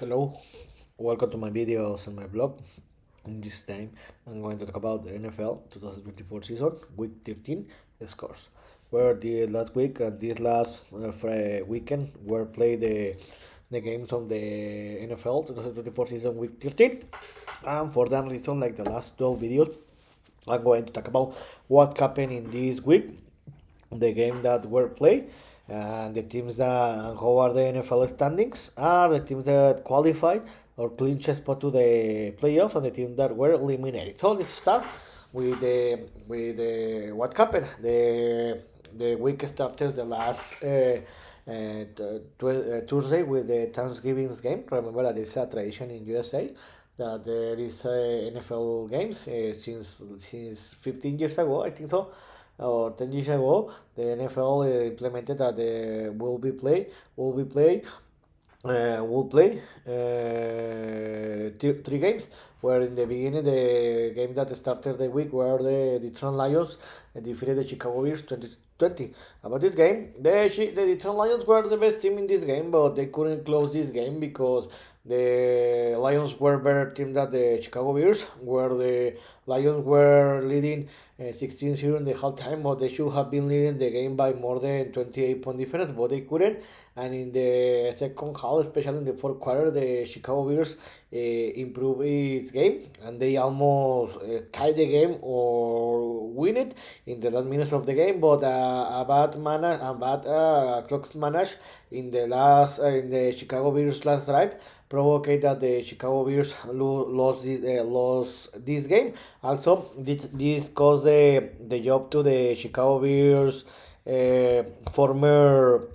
Hello, welcome to my videos on my blog. In this time, I'm going to talk about the NFL 2024 season, week 13 scores. Where the last week and this last weekend were played the games of the NFL 2024 season, week 13. And for that reason, like the last 12 videos, I'm going to talk about what happened in this week, the game that were played, and the teams that and how are the NFL standings are the teams that qualified or clinched a spot to the playoffs and the teams that were eliminated. So let's start with what happened. The week started the last Tuesday with the Thanksgiving game. Remember that it's a tradition in USA that there is NFL games since 15 years ago, I think so, or 10 years ago. The NFL implemented that will play three games. Where in the beginning, the game that started the week were the Detroit Lions defeated the Chicago Bears 2020. About this game, the Detroit Lions were the best team in this game, but they couldn't close this game because the Lions were better team than the Chicago Bears, where the Lions were leading 16-0 in the halftime, but they should have been leading the game by more than 28-point difference, but they couldn't. And in the second half, especially in the fourth quarter, the Chicago Bears improved its game, and they almost tied the game or win it in the last minutes of the game. But a bad clock manage in the Chicago Bears last drive provoked that the Chicago Bears lost this game. Also, this caused the job to the Chicago Bears former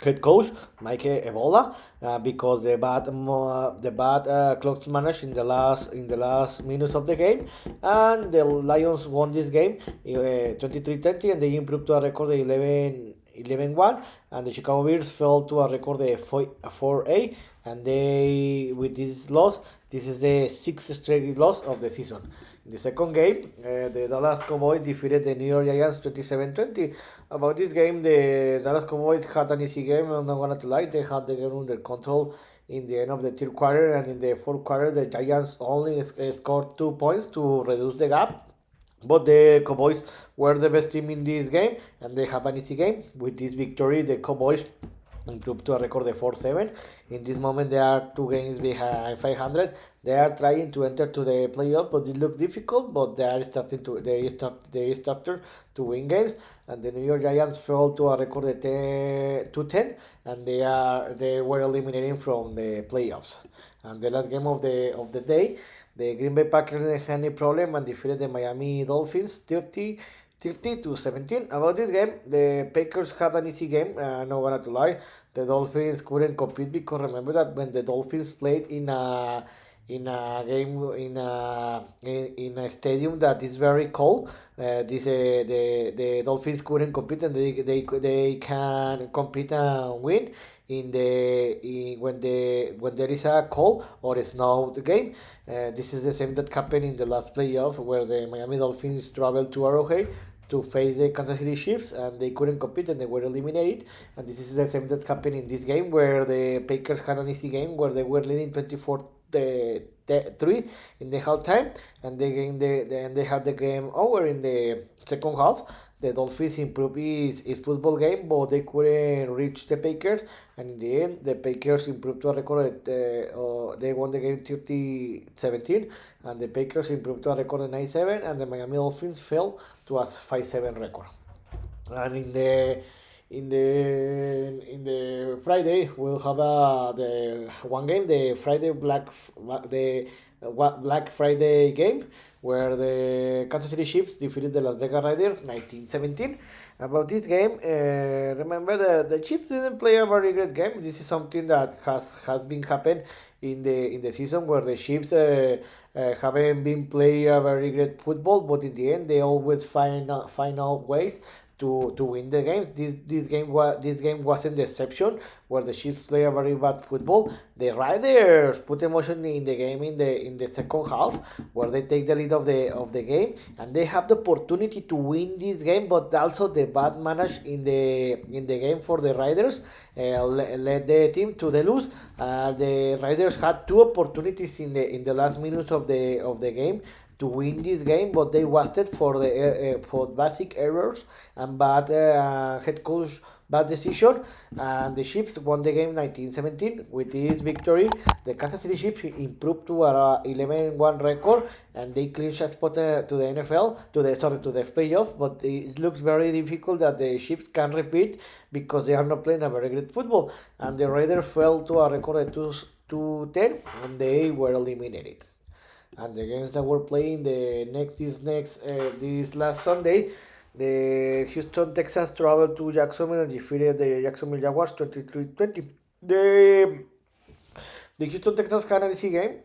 head coach Mike Ebola, because the bad clock managed in the last minutes of the game, and the Lions won this game 23-20, and they improved to a record of 11-1, and the Chicago Bears fell to a record of 4-8, and they, with this loss, this is the sixth straight loss of the season. In the second game, the Dallas Cowboys defeated the New York Giants 27-20. About this game, the Dallas Cowboys had an easy game, I'm not gonna lie. They had the game under control in the end of the third quarter, and in the fourth quarter, the Giants only scored 2 points to reduce the gap. But the Cowboys were the best team in this game, and they have an easy game. With this victory, the Cowboys improved to a record of 4-7. In this moment, they are two games behind 500. They are trying to enter to the playoff, but it looks difficult. But they started to win games, and the New York Giants fell to a record of 2-10, and they were eliminated from the playoffs. And the last game of the day, the Green Bay Packers didn't have any problem and defeated the Miami Dolphins 30-17. About this game, the Packers had an easy game. No gonna to lie, the Dolphins couldn't compete because remember that when the Dolphins played in a game in a stadium that is very cold, the Dolphins couldn't compete, and they can compete and win when there is a cold or a snow game. This is the same that happened in the last playoff where the Miami Dolphins traveled to Arrowhead to face the Kansas City Chiefs, and they couldn't compete and they were eliminated. And this is the same that happened in this game where the Packers had an easy game where they were leading 24-3 in the halftime, and they had the game over in the second half. The Dolphins improved his football game, but they couldn't reach the Packers. And in the end, the Packers improved to a record. They won the game 30-17, and the Packers improved to a record of 9-7, and the Miami Dolphins fell to a 5-7 record. And in the Friday we'll have the one game, the Black Friday game, where the Kansas City Chiefs defeated the Las Vegas Raiders 19-17. About this game, remember the Chiefs didn't play a very great game. This is something that has been happened in the season where the Chiefs haven't been playing a very great football, but in the end they always find out ways to win the games. This game wasn't the exception, where the Chiefs play a very bad football. The Riders put emotion in the game in the second half, where they take the lead of the game, and they have the opportunity to win this game. But also the bad manage in the game for the Riders led the team to the lose. The Riders had two opportunities in the last minutes of the game to win this game, but they wasted for basic errors and bad head coach bad decision, and the Chiefs won the game 19-17. With this victory, the Kansas City Chiefs improved to a 11-1 record, and they clinched a spot to the NFL to the playoff. But it looks very difficult that the Chiefs can repeat because they are not playing a very great football, and the Raiders fell to a record of 2-10, and they were eliminated. And the games that were playing this last Sunday, the Houston Texans traveled to Jacksonville and defeated the Jacksonville Jaguars 23-20. The Houston Texans had an easy game,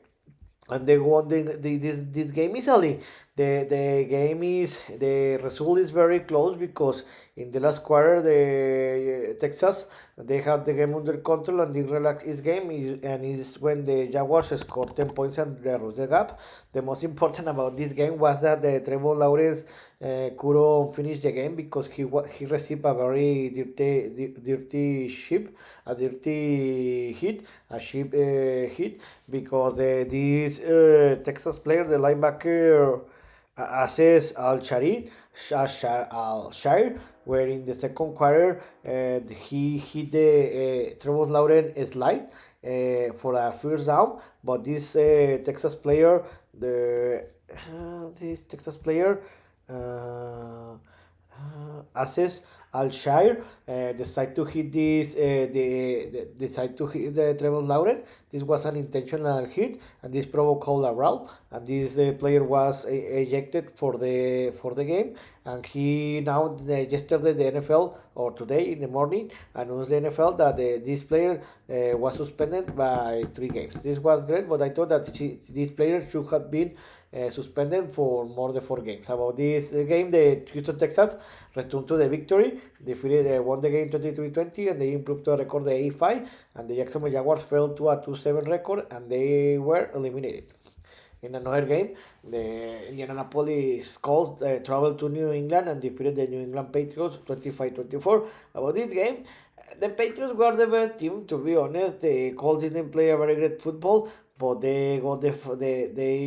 and they won this game easily. The result is very close because in the last quarter the Texas they had the game under control and they relaxed his game, and it's when the Jaguars scored 10 points and they reduced the gap. The most important about this game was that the Trevor Lawrence couldn't finish the game because he received a very dirty hit because this Texas player, the linebacker Aces Al-Shire, where in the second quarter he hit the Trevor Lawrence slide for a first down, but this Texas player, Aces Al-Shire decide to hit the Trevor Lawrence. This was an intentional hit, and this provoked a row. And this player was ejected for the game. And he now yesterday the NFL, or today in the morning, announced the NFL that this player was suspended by 3 games. This was great, but I thought that this player should have been suspended for more than 4 games. About this game, the Houston Texans returned to the victory, won the game 23-20, and they improved to a record of 85, and the Jacksonville Jaguars fell to a 2-7 record, and they were eliminated. In another game, the Indianapolis Colts traveled to New England and defeated the New England Patriots 25-24. About this game, the Patriots were the best team, to be honest. The Colts didn't play a very great football, but they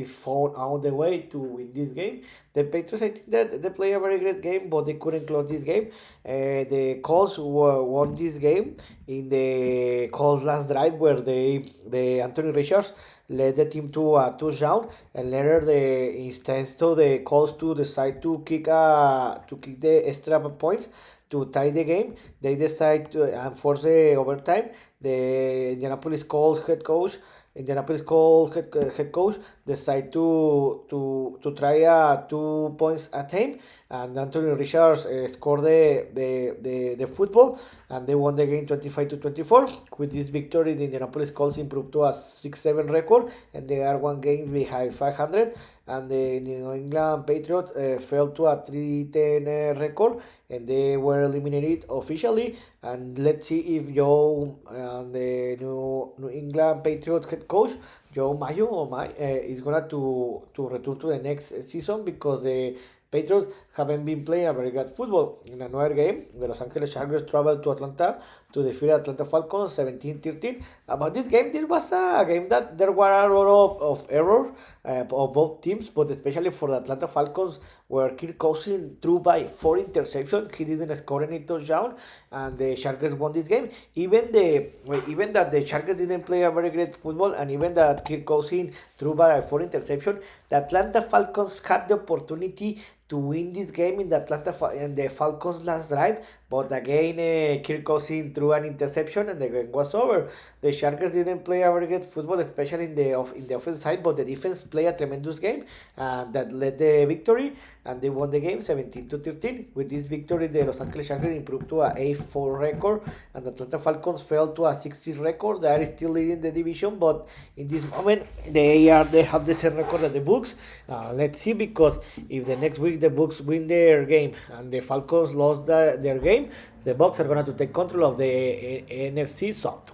found out the way to win this game. The Patriots, I think that they play a very great game, but they couldn't close this game. The Colts won this game in the Colts last drive, where the Anthony Richards led the team to a touchdown, and later instead of the Colts to decide to kick the extra points to tie the game, they decide to enforce the overtime. The Indianapolis Colts head coach decide to try 2 points a time, and Anthony Richards scored the football, and they won the game 25-24. With this victory, the Indianapolis Colts improved to a 6-7 record, and they are 1 game behind 500. And the New England Patriots fell to a 3-10 record, and they were eliminated officially. And let's see if the New England Patriots head coach Joe Mayo is gonna to return to the next season, because the Patriots haven't been playing a very good football. In another game, the Los Angeles Chargers traveled to Atlanta to defeat Atlanta Falcons 17-13. About this game, this was a game that there were a lot of errors of both teams, but especially for the Atlanta Falcons, where Kirk Cousins threw by 4 interceptions. He didn't score any touchdown, and the Chargers won this game. Even that the Chargers didn't play a very great football, and even that Kirk Cousins threw by 4 interceptions, the Atlanta Falcons had the opportunity to win this game in the Falcons last drive, but again, Kirk Cousins threw an interception and the game was over. The Sharks didn't play a very good football, especially in the offense side, but the defense played a tremendous game that led the victory, and they won the game 17-13. With this victory, the Los Angeles Chargers improved to a 8-4 record, and the Atlanta Falcons fell to a 60 record. They are still leading the division, but in this moment they have the same record as the Bucs. Let's see, because if the next week the Bucs win their game and the Falcons lost their game, the Bucs are going to take control of the NFC South.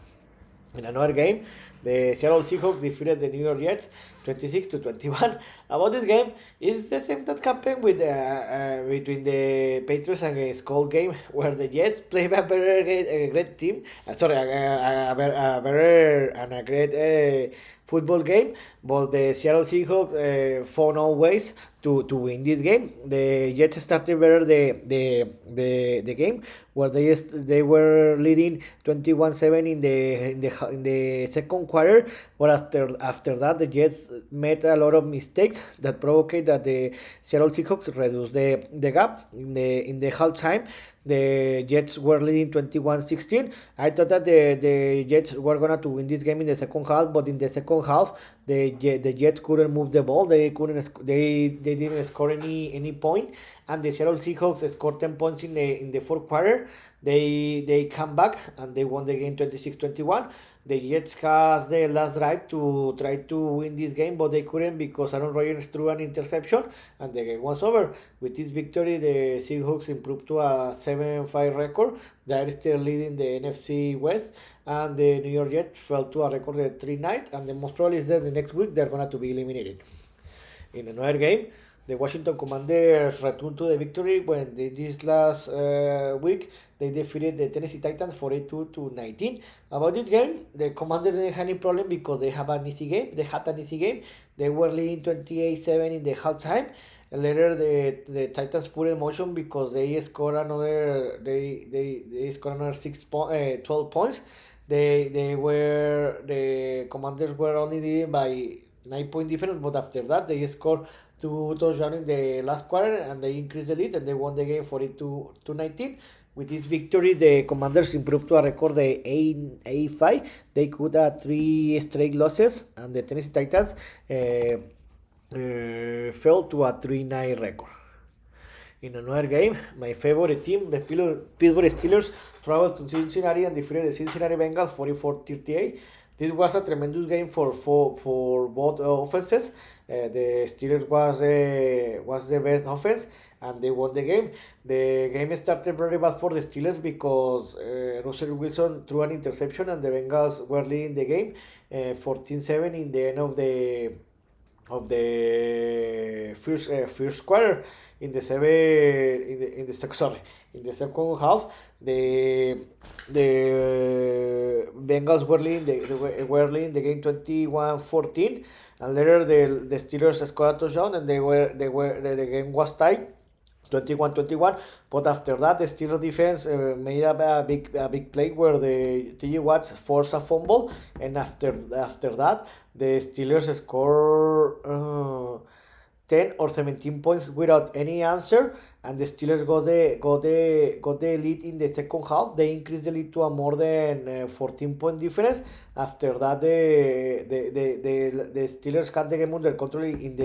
In another game, the Seattle Seahawks defeated the New York Jets 26-21. About this game, it's the same that happened with between the Patriots and Colts game, where the Jets play a great team. A better and a great football game, but the Seattle Seahawks found all ways to win this game. The Jets started better the game, where they were leading 21-7 in the second quarter, but after that the Jets made a lot of mistakes that provoked that the Seattle Seahawks reduced the gap in the halftime. The Jets were leading 21-16. I thought that the Jets were going to win this game in the second half, but in the second half, the Jets couldn't move the ball. They didn't score any point, and the Seattle Seahawks scored 10 points in the fourth quarter. They come back and they won the game 26-21. The Jets has the last drive to try to win this game, but they couldn't because Aaron Rodgers threw an interception and the game was over. With this victory, the Seahawks improved to a 7-5 record. They are still leading the NFC West, and the New York Jets fell to a record of 3-9, and the most probably is that the next week they're going to be eliminated. In another game, the Washington Commanders returned to the victory when this last week they defeated the Tennessee Titans 42-19. About this game, the Commanders didn't have any problem because they had an easy game. They were leading 28-7 in the halftime. And later the Titans put in motion because they scored another 12 points. The Commanders were only leading by 9-point difference, but after that they scored 2 touchdowns in the last quarter and they increased the lead and they won the game 42-19. With this victory, the Commanders improved to a record of 8-5. They could have 3 straight losses, and the Tennessee Titans fell to a 3-9 record. In another game, my favorite team, the Pittsburgh Steelers, traveled to Cincinnati and defeated the Cincinnati Bengals 44-38. This was a tremendous game for both offenses. The Steelers was the best offense, and they won the game. The game started very bad for the Steelers because Russell Wilson threw an interception, and the Bengals were leading the game 14-7 in the end of the first quarter. In the second half, the Bengals were leading the game 21-14, and later the Steelers scored a touchdown, and the game was tied 21-21. But after that, the Steelers defense made a big play where the T.J. Watts forced a fumble, and after that, the Steelers scored 10 or 17 points without any answer, and the Steelers got the lead in the second half. They increased the lead to a more than 14-point difference. After that, the Steelers had the game under control in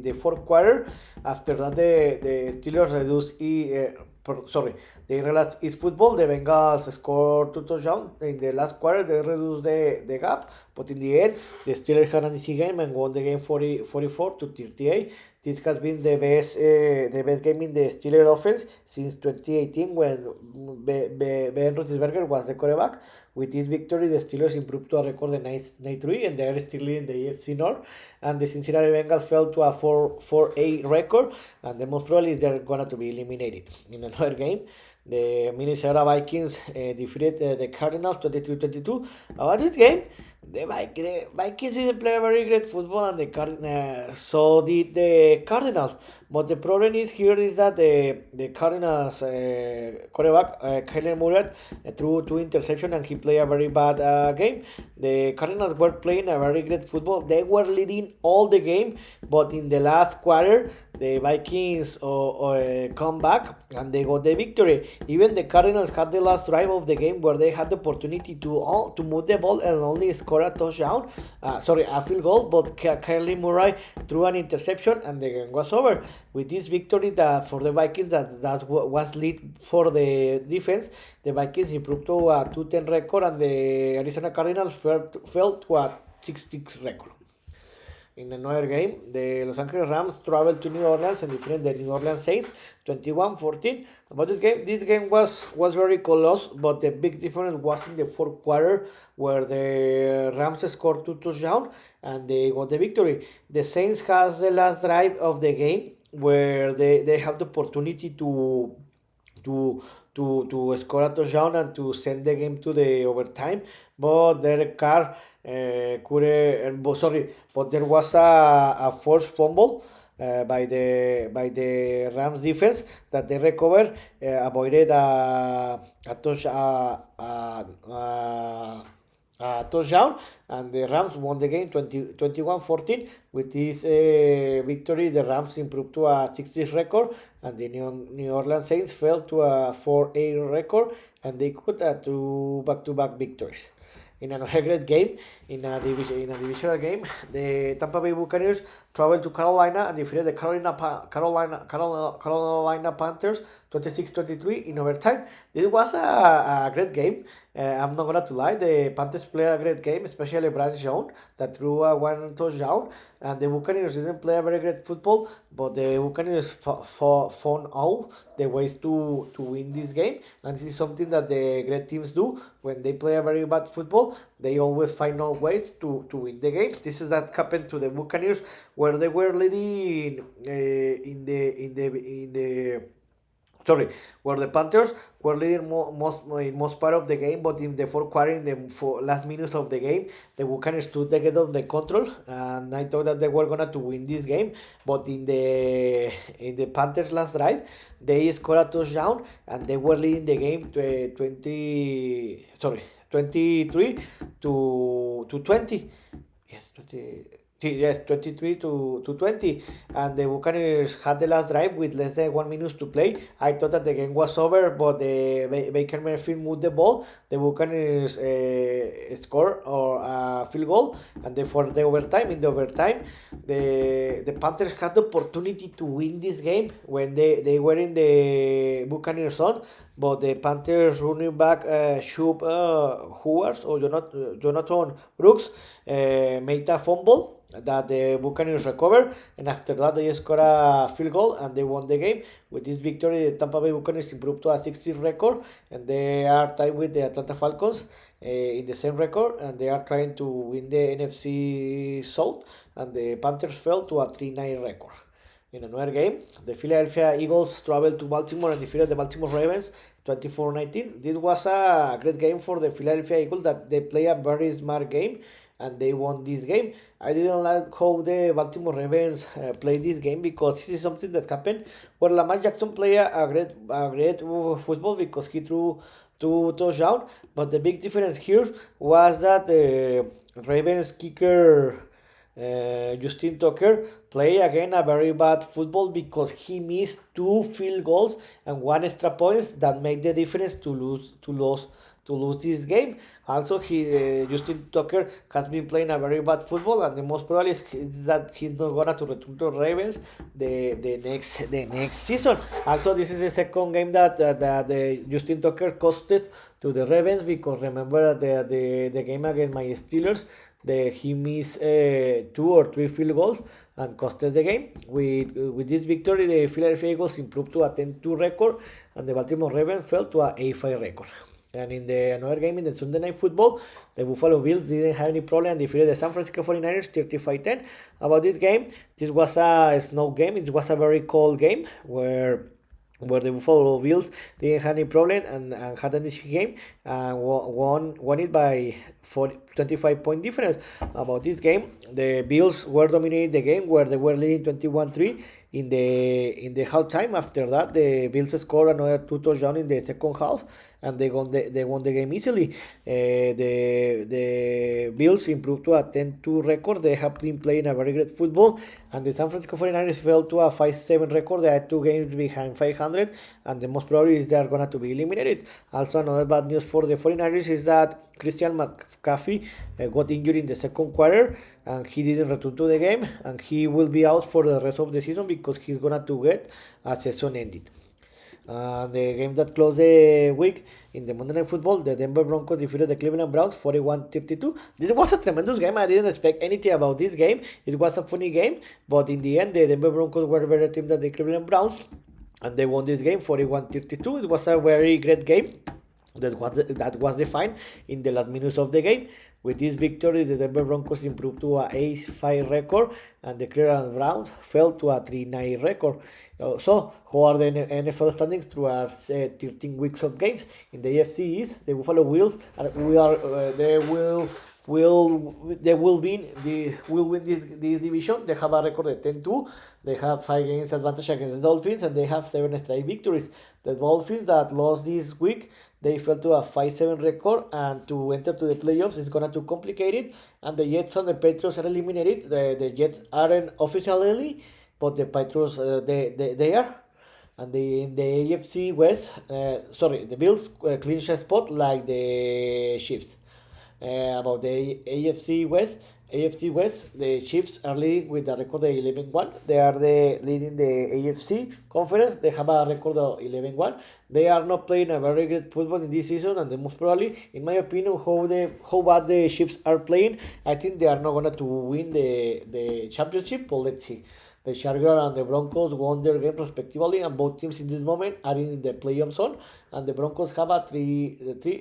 the fourth quarter. After that, the Steelers reduced they realized it's football. The Bengals scored 2 touchdowns in the last quarter. They reduced the gap, but in the end, the Steelers had an easy game and won the game 44-38. This has been the best game in the Steelers offense since 2018 when Ben Roethlisberger was the quarterback. With this victory, the Steelers improved to a record of 9-3, and they are still in the AFC North. And the Cincinnati Bengals fell to a 4-8 record, and the most probably is they're going to be eliminated. In another game, the Minnesota Vikings defeated the Cardinals 22-22. About this game, The Vikings didn't play very great football, and so did the Cardinals. But the problem is here is that the Cardinals quarterback Kyler Murray threw two interceptions and he played a very bad game. The Cardinals were playing a very great football. They were leading all the game, but in the last quarter the Vikings come back and they got the victory. Even the Cardinals had the last drive of the game where they had the opportunity to move the ball and only score a touchdown, a field goal, but Kyler Murray threw an interception and the game was over. With this victory that for the Vikings that was lead for the defense, the Vikings improved to a 2-10 record and the Arizona Cardinals fell to a 6-6 record. In another game, the Los Angeles Rams traveled to New Orleans and defeated the New Orleans Saints 21-14. About this game was very close, but the big difference was in the fourth quarter where the Rams scored two touchdowns and they got the victory. The Saints has the last drive of the game where they have the opportunity to score a touchdown and to send the game to the overtime, but Derek Carr but there was a forced fumble by the Rams defense that they recovered, avoided a touchdown, and the Rams won the game 21-14. With this victory, the Rams improved to a 60 record, and the New Orleans Saints fell to a 4-8 record, and they could two back-to-back victories. In another great game, in a divisional game, the Tampa Bay Buccaneers traveled to Carolina and defeated the Carolina Panthers 26-23 in overtime. This was a great game. I'm not gonna to lie, the Panthers played a great game, especially Bryce Young that threw one touchdown, and the Buccaneers didn't play a very great football, but the Buccaneers found out the ways to win this game, and this is something that the great teams do when they play a very bad football. They always find out ways to win the game. This is that happened to the Buccaneers where they were leading where the Panthers were leading most part of the game, but in the fourth quarter, in the last minutes of the game, the Buccaneers took the control, and I thought that they were gonna to win this game, but in the Panthers last drive, they scored a touchdown, and they were leading the game 23 to 20. Yes, 20. Yes, 23 to 20, and the Buccaneers had the last drive with less than 1 minute to play. I thought that the game was over, but the Baker Mayfield moved the ball. The Buccaneers scored or a field goal, and for the overtime. In the overtime, the Panthers had the opportunity to win this game when they were in the Buccaneers zone, but the Panthers running back Shub Hooars or Jonathan Brooks made a fumble that the Buccaneers recovered, and after that they scored a field goal and they won the game. With this victory, the Tampa Bay Buccaneers improved to a 60 record, and they are tied with the Atlanta Falcons in the same record, and they are trying to win the NFC South, and the Panthers fell to a 3-9 record. In another game, the Philadelphia Eagles traveled to Baltimore and defeated the Baltimore Ravens 24-19. This was a great game for the Philadelphia Eagles that they play a very smart game and they won this game. I didn't like how the Baltimore Ravens played this game because this is something that happened where Lamar Jackson played a great football because he threw two touchdowns, but the big difference here was that the Ravens kicker Justin Tucker play again a very bad football because he missed two field goals and one extra points that made the difference to lose this game. Also, Justin Tucker has been playing a very bad football, and the most probably is that he's not gonna to return to Ravens the next season. Also, this is the second game that Justin Tucker costed to the Ravens because remember that the game against my Steelers, he missed 2 or 3 field goals and costed the game. With this victory, the Philadelphia Eagles improved to a 10-2 record, and the Baltimore Ravens fell to a 8-5 record. And in another game in the Sunday Night Football, the Buffalo Bills didn't have any problem and defeated the San Francisco 49ers 35-10. About this game, this was a snow game. It was a very cold game where the Buffalo Bills didn't have any problem and had an easy game and won it by 25-point difference. About this game, the Bills were dominating the game where they were leading 21-3 in the halftime. After that, the Bills scored another two touchdowns in the second half, and they won the game easily. The Bills improved to a 10-2 record. They have been playing a very great football, and the San Francisco 49ers fell to a 5-7 record. They are 2 games behind 500, and the most probably is they are going to be eliminated. Also, another bad news for the 49ers is that Christian McCaffrey got injured in the second quarter, and he didn't return to the game, and he will be out for the rest of the season because he's gonna to get a season ended. The game that closed the week in the Monday Night Football, the Denver Broncos defeated the Cleveland Browns 41-32. This was a tremendous game. I didn't expect anything about this game. It was a funny game, but in the end, the Denver Broncos were a better team than the Cleveland Browns, and they won this game 41-32. It was a very great game that was defined in the last minutes of the game. With this victory, the Denver Broncos improved to a 8-5 record, and the Cleveland Browns fell to a 3-9 record. So, how are the NFL standings through our 13 weeks of games? In the AFC East, the Buffalo Bills will win this division. They have a record of 10-2. They have 5 games advantage against the Dolphins, and they have 7 straight victories. The Dolphins that lost this week, they fell to a 5-7 record, and to enter to the playoffs is gonna too complicated. And the Jets and the Patriots are eliminated. The Jets aren't officially, but the Patriots they are. And in the AFC West, the Bills clinch a spot like the Chiefs. About the AFC West, the Chiefs are leading with a record of 11-1. They are leading the AFC conference. They have a record of 11-1. They are not playing a very good football in this season, and the most probably, in my opinion, how bad the Chiefs are playing, I think they are not going to win the championship, but let's see. The Jaguars and the Broncos won their game respectively, and both teams in this moment are in the playoff zone. And the Broncos have a three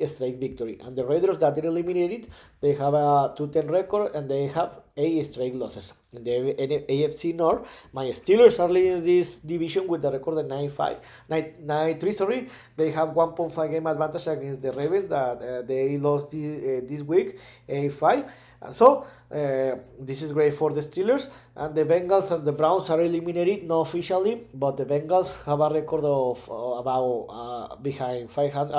straight victory. And the Raiders that are eliminated, they have a 2-10 record, and they have 8 straight losses. In the AFC North, my Steelers are leading this division with a record of 9-3. They have 1.5 game advantage against the Ravens that they lost this week, 8-5. So, this is great for the Steelers. And the Bengals and the Browns are eliminated, not officially, but the Bengals have a record of behind 500,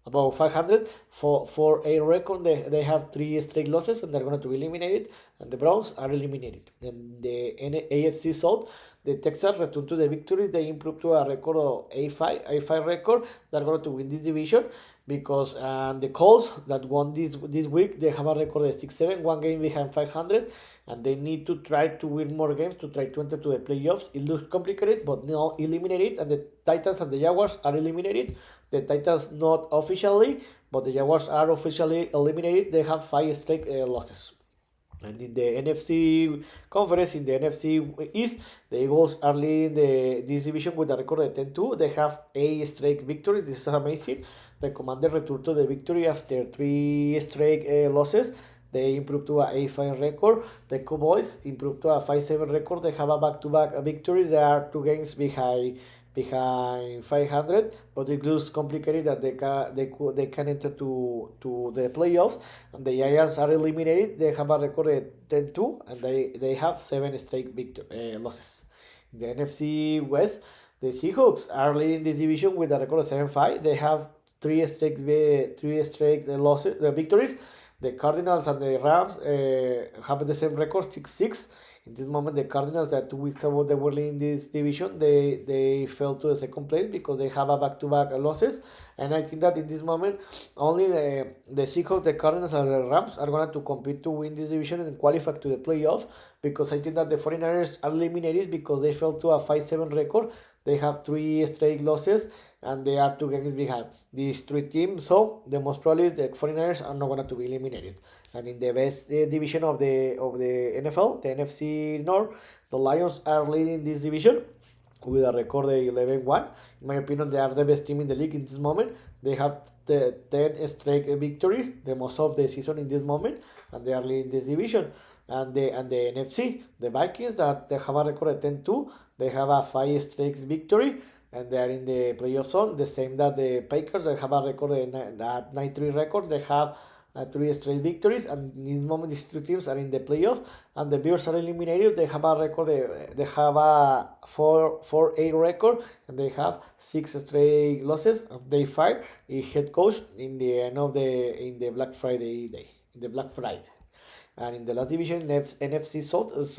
about 500 for a record. They have 3 straight losses, and they're going to be eliminated, and the Browns are eliminated. In the AFC South, the Texans return to the victory. They improved to a record of 8-5 record. They're going to win this division because the Colts that won this week, they have a record of 6-7, 1 game behind 500, and they need to try to win more games to try to enter to the playoffs. It looks complicated, but not eliminated. And the Titans and the Jaguars are eliminated. The Titans not officially, but the Jaguars are officially eliminated. They have 5 straight losses. And in the NFC conference, in the NFC East, the Eagles are leading this division with a record of 10-2. They have 8 straight victories. This is amazing. The Commanders returned to the victory after 3 straight losses. They improved to a 8-5 record. The Cowboys improved to a 5-7 record. They have a back-to-back victories. They are 2 games behind 500, but it looks complicated that they can enter to the playoffs. And the Giants are eliminated. They have a record of 10-2, and they have 7 straight losses. In the NFC West, the Seahawks are leading this division with a record of 7-5. They have 3 straight victories. The Cardinals and the Rams have the same record, 6-6. In this moment, the Cardinals that 2 weeks ago they were leading this division, they fell to the second place because they have a back-to-back losses. And I think that in this moment, only the Seahawks, the Cardinals, and the Rams are going to compete to win this division and qualify to the playoffs, because I think that the 49ers are eliminated because they fell to a 5-7 record. They have 3 straight losses, and they are 2 games behind these 3 teams. So the most probably the 49ers are not going to be eliminated. And in the best division of the NFL, the NFC North, the Lions are leading this division with a record of 11-1. In my opinion, they are the best team in the league in this moment. They have 10 straight victories, the most of the season in this moment, and they are leading this division. And the NFC, the Vikings, that they have a record of 10-2. They have a 5 straight victory, and they are in the playoff zone. The same that the Packers, they have a record that 9-3 record. They have three straight victories, and in this moment these two teams are in the playoffs, and the Bears are eliminated. They have a record. They have a 4-8 record, and they have six straight losses. And they fired a head coach in the end of the Black Friday day. In the Black Friday. And in the last division, NFC South, is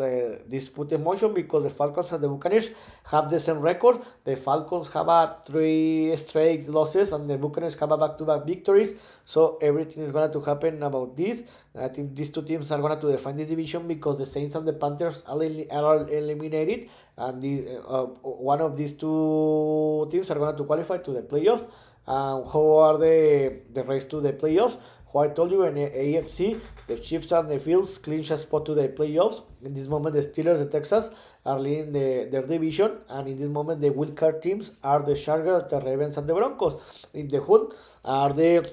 this put in motion because the Falcons and the Buccaneers have the same record. The Falcons have a three straight losses, and the Buccaneers have a back-to-back victories. So everything is going to happen about this. I think these two teams are going to define this division because the Saints and the Panthers are eliminated, and one of these two teams are going to qualify to the playoffs. How are the race to the playoffs? How I told you in the AFC, the Chiefs and the Bills clinch a spot to the playoffs. In this moment, the Steelers, the Texans are leading their division, and in this moment, the wild card teams are the Chargers, the Ravens, and the Broncos. In the hood are the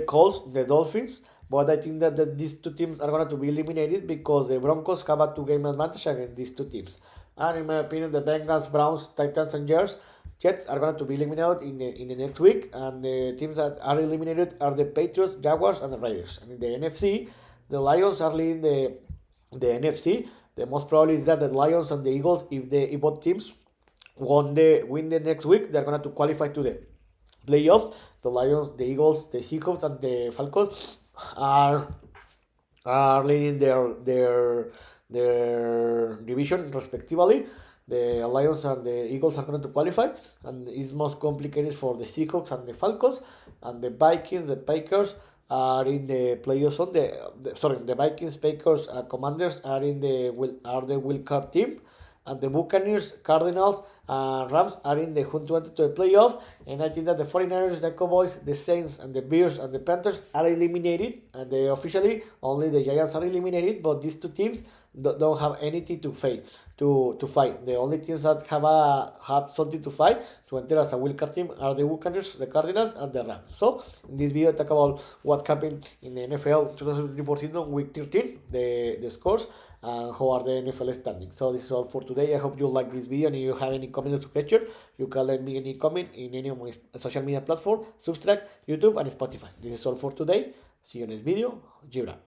Colts, the Dolphins. But I think that these two teams are going to be eliminated because the Broncos have a 2-game advantage against these two teams. And in my opinion, the Bengals, Browns, Titans, and Jets are going to be eliminated in the next week. And the teams that are eliminated are the Patriots, Jaguars, and the Raiders. And in the NFC, the Lions are leading the NFC. The most probably is that the Lions and the Eagles, if both teams win the next week, they're going to qualify to the playoffs. The Lions, the Eagles, the Seahawks, and the Falcons are leading their division respectively. The Lions and the Eagles are going to qualify, and it's most complicated for the Seahawks and the Falcons, and the Vikings, the Packers are in the playoffs. The Vikings, Packers, Commanders are in the wild card team, and the Buccaneers, Cardinals, and Rams are in the hunt to enter to the playoffs. And I think that the 49ers, the Cowboys, the Saints, and the Bears and the Panthers are eliminated, and they officially only the Giants are eliminated. But these two teams don't have anything to fight. The only teams that have something to fight to enter as a wildcard team are the Buccaneers, the Cardinals, and the Rams. So in this video, I talk about what happened in the NFL 2014 week 13, the scores, and how are the NFL standings. So this is all for today. I hope you like this video, and if you have any comments or suggestions, you can let me any comment in any of my social media platforms, Substack, YouTube, and Spotify. This is all for today. See you in next video. Gibran.